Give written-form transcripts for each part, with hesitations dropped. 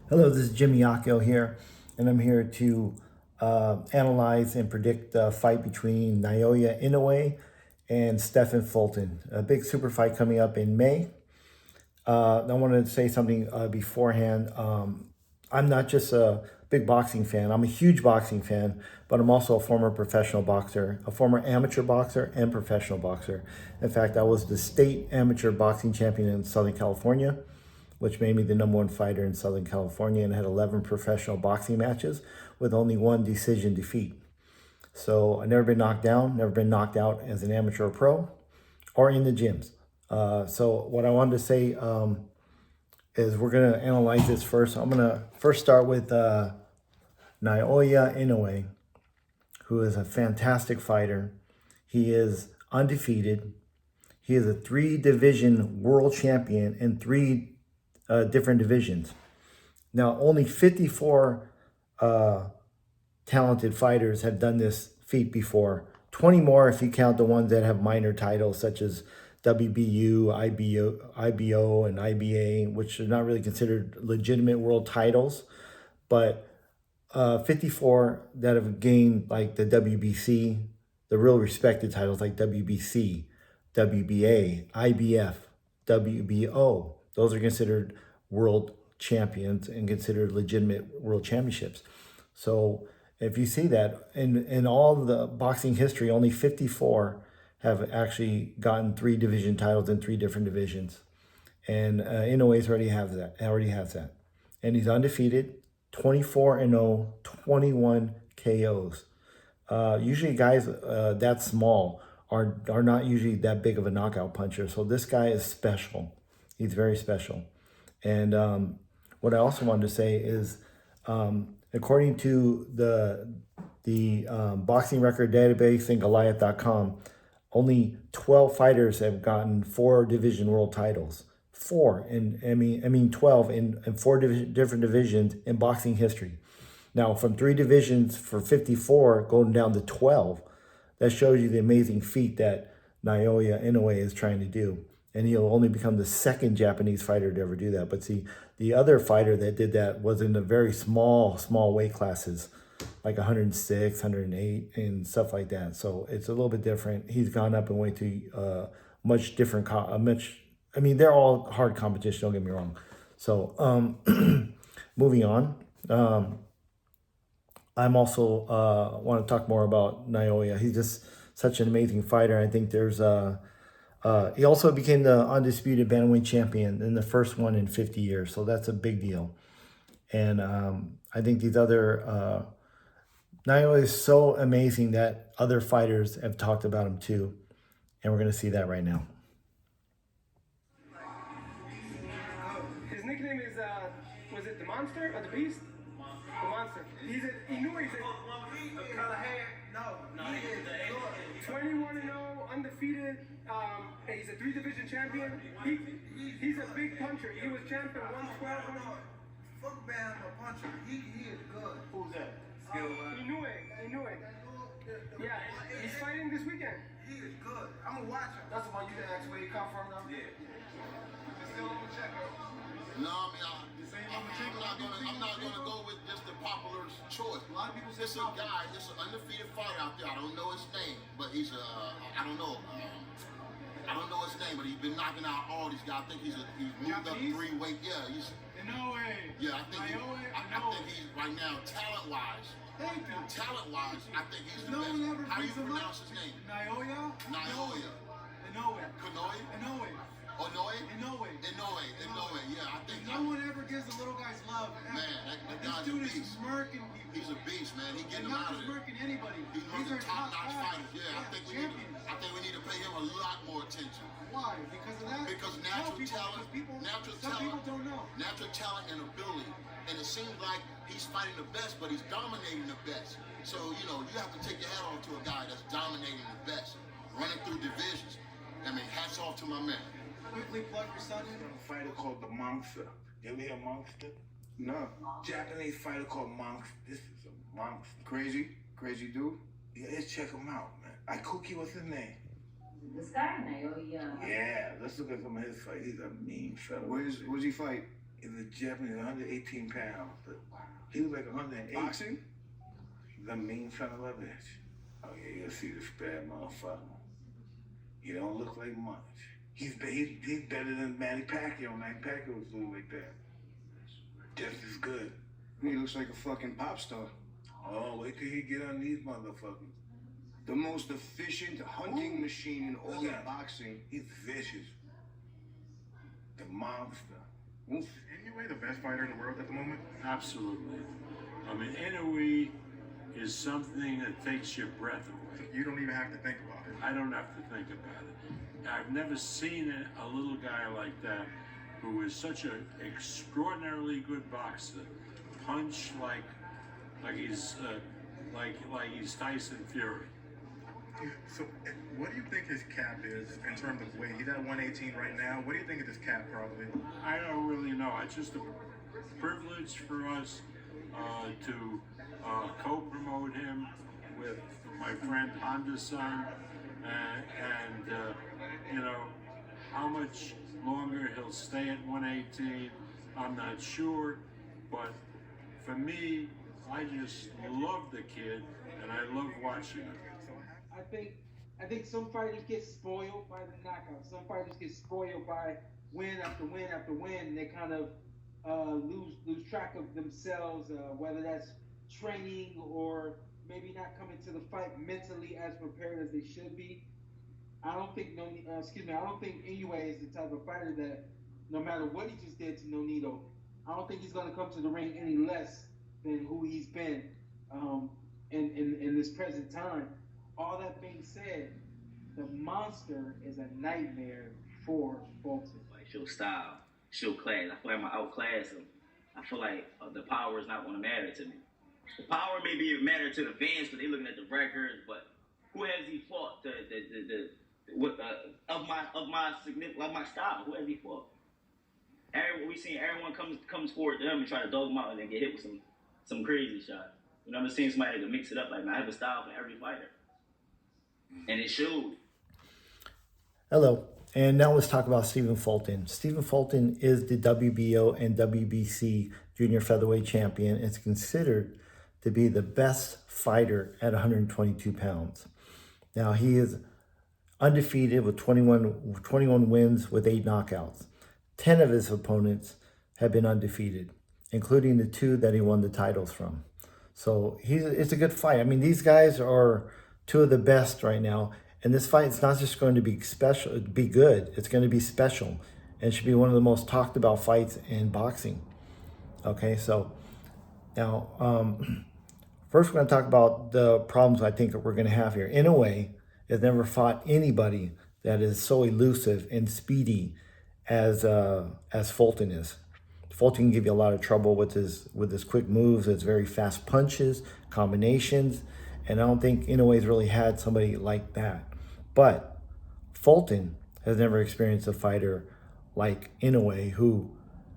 Hello, this is Jimmy Akio here, and I'm here to analyze and predict the fight between Naoya Inoue and Stephan Fulton. A big super fight coming up in May. I wanted to say something beforehand. I'm not just a big boxing fan. I'm a huge boxing fan, but I'm also a former professional boxer, a former amateur boxer, and professional boxer. In fact, I was the state amateur boxing champion in Southern California, which made me the #1 fighter in Southern California, and had 11 professional boxing matches with only one decision defeat. So I've never been knocked down, never been knocked out as an amateur or pro or in the gyms. So what I wanted to say is we're going to analyze this first. I'm going to first start with Naoya Inoue, who is a fantastic fighter. He is undefeated. He is a 3 division world champion in 3 different divisions. Now, only 54 talented fighters have done this feat before. 20 more if you count the ones that have minor titles such as WBU, IBO, and IBA, which are not really considered legitimate world titles. But 54 that have gained like the WBC, the real respected titles like WBC, WBA, IBF, WBO. Those are considered world champions and considered legitimate world championships. So if you see that in all the boxing history, only 54 have actually gotten 3 division titles in 3 different divisions, and Inoue's already have that. Already has that, and he's undefeated, 24-0, 21 KOs. Usually, guys that small are not usually that big of a knockout puncher. So this guy is special. He's very special. And what I also wanted to say is, according to the boxing record database and Goliath.com, only 12 fighters have gotten 4 division world titles. Four, and I mean 12 in 4 different divisions in boxing history. Now, from 3 divisions for 54 going down to 12, that shows you the amazing feat that Naoya Inoue is trying to do. And he'll only become the second Japanese fighter to ever do that. But see, the other fighter that did that was in the very small weight classes, like 106, 108, and stuff like that. So it's a little bit different. He's gone up in weight to much different, I mean, they're all hard competition, don't get me wrong. So moving on. I'm also want to talk more about Naoya. He's just such an amazing fighter. I think there's he also became the undisputed bantamweight champion in the first one in 50 years. So that's a big deal. And I think these other Naoya is so amazing that other fighters have talked about him too. And we're going to see that right now. His nickname is, was it the Monster or the Beast? The Monster. He's a Inoue. He's a color hair. No, he is 21-0, undefeated. He's a 3 division champion. He's a big puncher. He was champion 112. Fuck band or puncher. He is good. Who's that? Inoue. Yeah, he's fighting this weekend. He is good. I'm gonna watch him. That's the one you can ask where he come from now? Yeah. Still on the check. No, I mean, I'm not gonna go with just the popular choice. A lot of people say It's a guy, it's an undefeated fighter out there. I don't know his name, but he's I don't know. I don't know his name, but he's been knocking out all these guys. I think he's moved up 3 weight. Yeah, he's. Inoue. Yeah, I think he's right now talent-wise. Thank you. Talent-wise, I think he's the No best. one ever How do you brings him up. pronounce his name? Naoya. Naoya. Inoue. Kanoe? Inoue. Onoe? Inoue. Inoue. Yeah, I think. No one ever gives the little guys love. Man, that guy's This dude a is beast. smirking people. He's a beast, man. He And getting him not out just of there. smirking anybody. He's one of These the are top-notch guys. fighters. Yeah, I think we need to pay him a lot more attention. Why? Because of that? Because No, natural people, talent, because some people don't know. natural talent and ability. And it seems like he's fighting the best, but he's dominating the best. So, you have to take your hat off to a guy that's dominating the best, running through divisions. I mean, hats off to my man. Quickly plug your son in. A fighter called the Monster. You ever hear Monster? No. Japanese fighter called Monster. This is a monster. Crazy dude. Yeah, let's check him out, man. Ikuki, what's his name? This guy, Naoya. Yeah, let's look at some of his fights. He's a mean fella. Where's he fight? in the Japanese, 118 pounds. But he was like 108. Boxing? The mean son of a bitch. Oh yeah, you'll see this bad motherfucker. He don't look like much. He's better than Manny Pacquiao. Manny Pacquiao was doing like that. Just as good. He looks like a fucking pop star. Oh, wait till he get on these motherfuckers. The most efficient hunting machine in all Look at of him. boxing. He's vicious. The monster. Oof. Inoue the best fighter in the world at the moment? Absolutely. I mean, Inoue is something that takes your breath away. You don't even have to think about it. I don't have to think about it. I've never seen a little guy like that who is such an extraordinarily good boxer, punch like he's Tyson Fury. So, what do you think his cap is in terms of weight? He's at 118 right now. What do you think of his cap, probably? I don't really know. It's just a privilege for us to co-promote him with my friend Honda-san, and you know, how much longer he'll stay at 118, I'm not sure, but for me, I just love the kid, and I love watching him. I think some fighters get spoiled by the knockout. Some fighters get spoiled by win after win after win, and they kind of lose track of themselves, whether that's training or maybe not coming to the fight mentally as prepared as they should be. I don't think Inoue is the type of fighter that, no matter what he just did to Nonito, I don't think he's going to come to the ring any less than who he's been in this present time. All that being said, the monster is a nightmare for Fulton. Like, she'll style, she'll class. I feel like I'm gonna outclass him. I feel like the power is not going to matter to me. The power maybe matter to the fans because they're looking at the records, but who has he fought? Of my style, who has he fought? We seen everyone comes forward to him and try to dog him out and then get hit with some crazy shot. You know, I'm just seeing somebody that can mix it up. Like, man, I have a style for every fighter, and it showed. Hello, and now let's talk about Stephen Fulton. Stephen Fulton is the WBO and WBC junior featherweight champion. It's considered to be the best fighter at 122 pounds. Now, he is undefeated with 21 wins with 8 knockouts. 10 of his opponents have been undefeated, including the 2 that he won the titles from. So it's a good fight. I mean, these guys are 2 of the best right now. And this fight is not just going to be special, be good. It's going to be special. And it should be one of the most talked about fights in boxing. Okay, so now, first we're going to talk about the problems I think that we're going to have here. Inoue has never fought anybody that is so elusive and speedy as Fulton is. Fulton can give you a lot of trouble with his quick moves, his very fast punches, combinations, and I don't think Inoue's really had somebody like that. But Fulton has never experienced a fighter like Inoue, who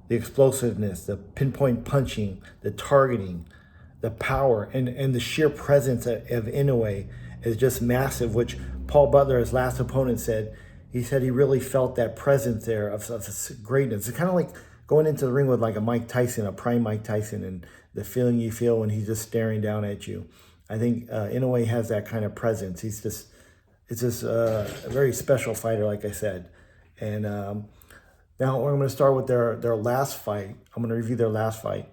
the explosiveness, the pinpoint punching, the targeting, the power, and the sheer presence of Inoue is just massive, which Paul Butler, his last opponent, said he really felt that presence there of greatness. It's kind of like going into the ring with like a Mike Tyson, a prime Mike Tyson, and the feeling you feel when he's just staring down at you. I think Inoue has that kind of presence. It's just a very special fighter, like I said. And now we're going to start with their last fight. I'm going to review their last fight.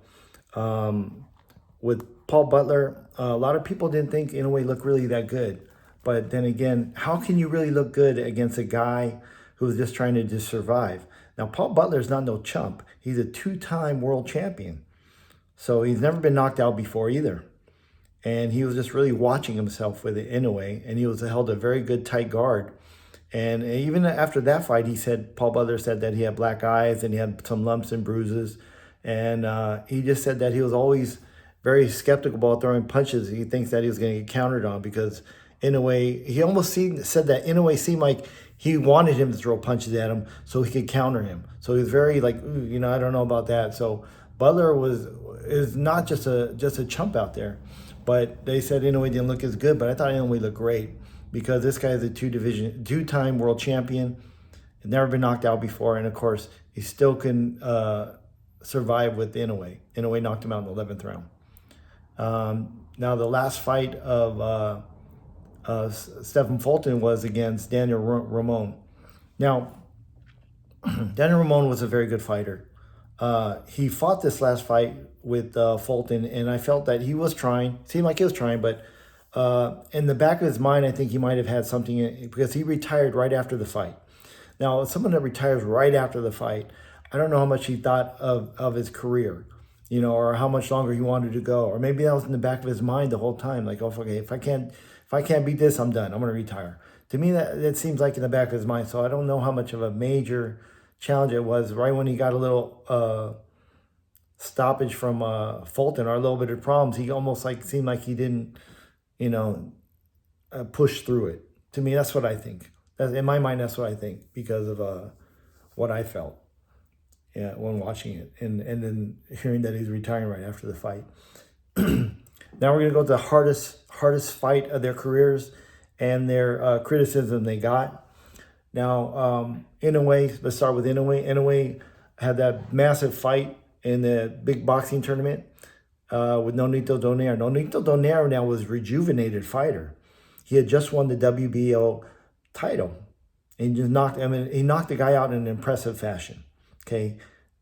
With Paul Butler, a lot of people didn't think Inoue looked really that good. But then again, how can you really look good against a guy who's just trying to survive? Now, Paul Butler's not no chump. He's a 2-time world champion. So he's never been knocked out before either. And he was just really watching himself with Inoue, and he held a very good tight guard. And even after that fight, Paul Butler said that he had black eyes and he had some lumps and bruises. And he just said that he was always very skeptical about throwing punches. He thinks that he was going to get countered on because Inoue, he almost said that Inoue seemed like he wanted him to throw punches at him so he could counter him. So he was very like, I don't know about that. So Butler is not just a chump out there. But they said Inoue didn't look as good, but I thought Inoue looked great because this guy is a 2-time world champion, had never been knocked out before, and of course he still can survived with Inoue. Inoue knocked him out in the 11th round. Now the last fight of Stephan Fulton was against Daniel Ramon. Now, Daniel Ramon was a very good fighter. He fought this last fight with Fulton, and I felt that he was trying. Seemed like he was trying, but in the back of his mind, I think he might have had something because he retired right after the fight. Now, someone that retires right after the fight, I don't know how much he thought of his career, you know, or how much longer he wanted to go, or maybe that was in the back of his mind the whole time, like, oh, okay, if I can't beat this, I'm done. I'm going to retire. To me, that seems like in the back of his mind. So I don't know how much of a major challenge it was. Right when he got a little stoppage from Fulton, or a little bit of problems, he almost like seemed like he didn't, you know, push through it. To me, that's what I think. In my mind, that's what I think because of what I felt, yeah, when watching it, and then hearing that he's retiring right after the fight. Now we're gonna go to the hardest fight of their careers and their criticism they got. Now, Inoue, let's start with Inoue. Inoue had that massive fight in the big boxing tournament with Nonito Donaire. Nonito Donaire now was a rejuvenated fighter. He had just won the WBO title. And he knocked the guy out in an impressive fashion. Okay.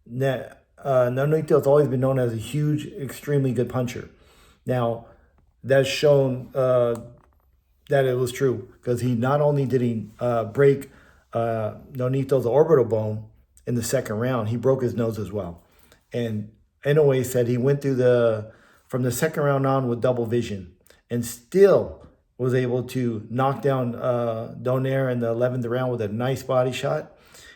Nonito's always been known as a huge, extremely good puncher. Now, that's shown that it was true because he not only did he break Nonito's orbital bone in the second round, he broke his nose as well. And Inoue said he went through from the second round on with double vision and still was able to knock down Donaire in the 11th round with a nice body shot.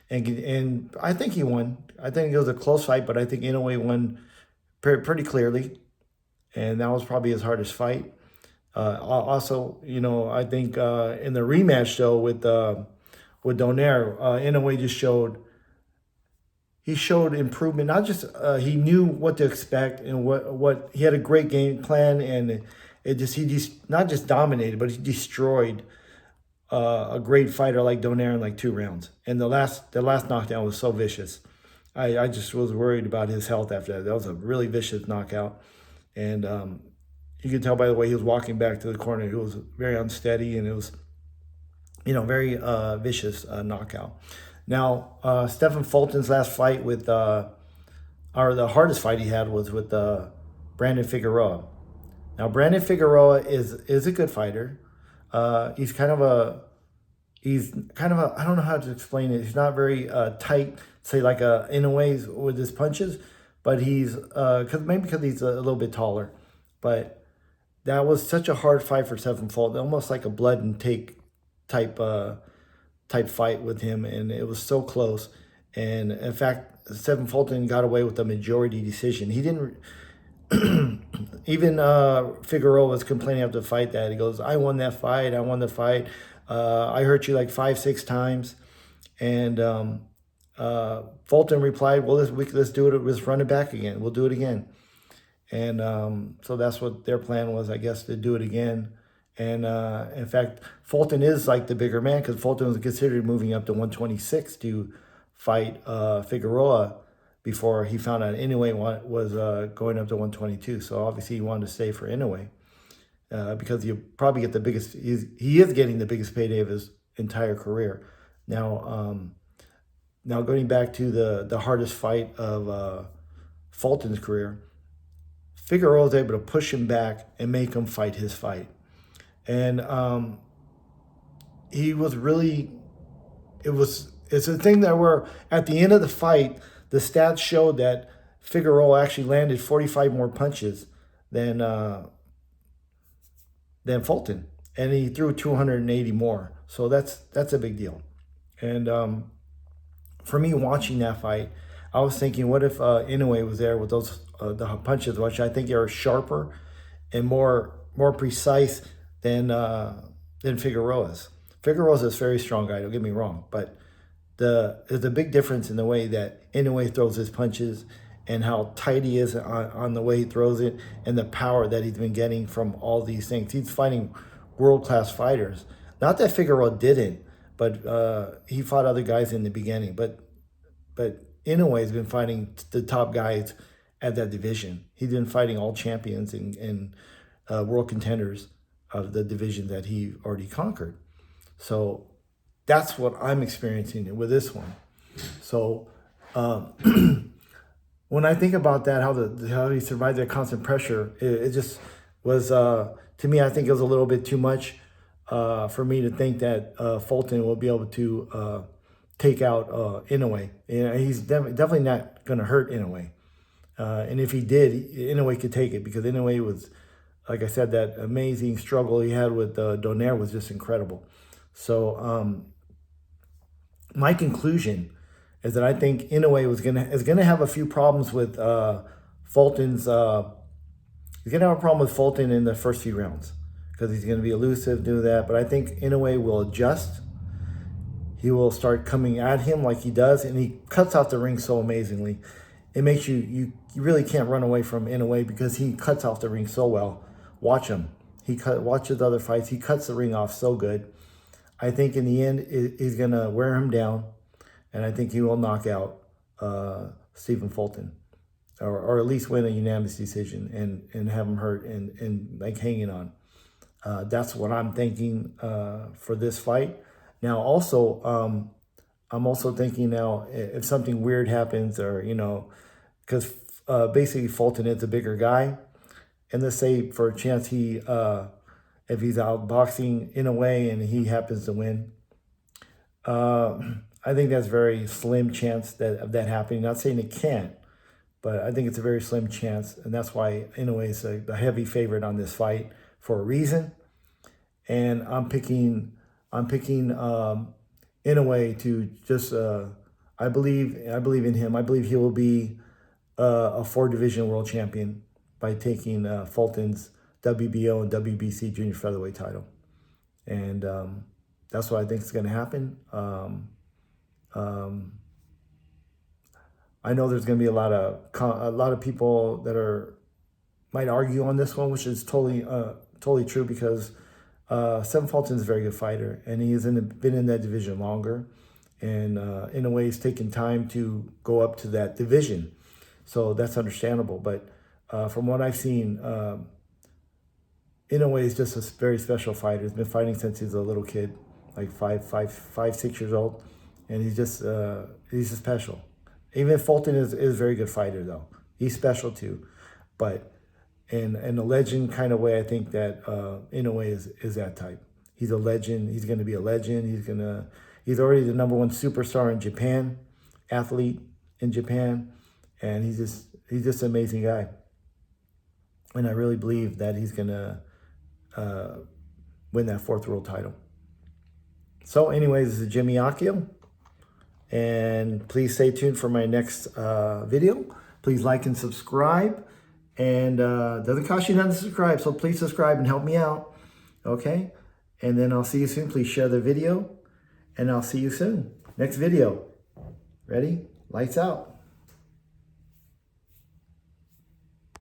And I think he won. I think it was a close fight, but I think Inoue won pretty clearly. And that was probably his hardest fight. Also, you know, I think in the rematch though with Donaire, Inoue just showed improvement. Not just he knew what to expect and what he had a great game plan, and he just not just dominated, but he destroyed a great fighter like Donaire in like 2 rounds. And the last knockdown was so vicious. I just was worried about his health after that. That was a really vicious knockout. And you could tell by the way he was walking back to the corner, he was very unsteady, and it was, you know, very vicious knockout. Now, Stephan Fulton's last fight with, or the hardest fight he had was with Brandon Figueroa. Now, Brandon Figueroa is a good fighter. He's kind of a, I don't know how to explain it. He's not very tight, say like Inoue with his punches, but he's, because he's a little bit taller. But that was such a hard fight for Stephan Fulton, almost like a blood and take type fight with him, and it was so close. And in fact, Stephan Fulton got away with a majority decision. He didn't. Even Figueroa was complaining after the fight that he goes, "I won that fight. I won the fight. I hurt you like 5-6 times." And Fulton replied, "Well, let's do it. Let's run it back again. We'll do it again." And so that's what their plan was, I guess, to do it again. And in fact, Fulton is like the bigger man because Fulton was considered moving up to 126 to fight Figueroa before he found out Inoue was going up to 122. So obviously he wanted to stay for Inoue because he'll probably get the biggest, he is getting the biggest payday of his entire career. Now, going back to the hardest fight of Fulton's career, Figueroa was able to push him back and make him fight his fight. And he was really, it's a thing that we're, at the end of the fight, the stats showed that Figueroa actually landed 45 more punches than Fulton. And he threw 280 more. So that's a big deal. And for me watching that fight, I was thinking, what if Inoue was there with those the punches, which I think are sharper and more precise than Figueroa's. Figueroa's is a very strong guy, don't get me wrong, but there's a big difference in the way that Inoue throws his punches and how tight he is on the way he throws it and the power that he's been getting from all these things. He's fighting world-class fighters. Not that Figueroa didn't, but he fought other guys in the beginning. But Inoue has been fighting the top guys at that division. He's been fighting all champions and world contenders of the division that he already conquered. So that's what I'm experiencing with this one. So when I think about that, how he survived that constant pressure, it just was, to me, I think it was a little bit too much for me to think that Fulton will be able to take out Inoue. He's definitely not going to hurt Inoue. And if he did, Inoue could take it, because Inoue was, like I said, that amazing struggle he had with Donaire was just incredible. So my conclusion is that I think Inoue is gonna have a few problems with Fulton's. He's gonna have a problem with Fulton in the first few rounds, because he's gonna be elusive, do that. But I think Inoue will adjust. He will start coming at him like he does, and he cuts off the ring so amazingly. It makes you really can't run away from Inoue, because he cuts off the ring so well. Watch him. Watch his other fights. He cuts the ring off so good. I think in the end, he's gonna wear him down, and I think he will knock out Stephen Fulton, or at least win a unanimous decision and have him hurt and like hanging on. That's what I'm thinking for this fight. Now, also, I'm also thinking now, if something weird happens, or, because basically Fulton is a bigger guy, and let's say for a chance if he's out boxing Inoue and he happens to win, I think that's a very slim chance of that happening. Not saying it can't, but I think it's a very slim chance, and that's why Inoue is the heavy favorite on this fight for a reason. And I'm picking Inoue to just. I believe in him. I believe he will be a 4-division world champion by taking Fulton's WBO and WBC junior featherweight title, and that's what I think is going to happen. I know there's going to be a lot of people that might argue on this one, which is totally true, because Stephan Fulton is a very good fighter, and he has been in that division longer, and in a way he's taken time to go up to that division, so that's understandable. But from what I've seen, Inoue is just a very special fighter. He's been fighting since he's a little kid, like 6 years old, and he's just special. Even Fulton is a very good fighter, though. He's special too, but in a legend kind of way, I think that Inoue is that type. He's a legend. He's going to be a legend. He's already the #1 superstar in Japan, athlete in Japan, and he's just an amazing guy. And I really believe that he's going to win that 4th world title. So anyways, this is Jimmy Akio, and please stay tuned for my next video. Please like and subscribe, and doesn't cost you nothing to subscribe, so please subscribe and help me out, okay? And then I'll see you soon. Please share the video, and I'll see you soon. Next video. Ready? Lights out.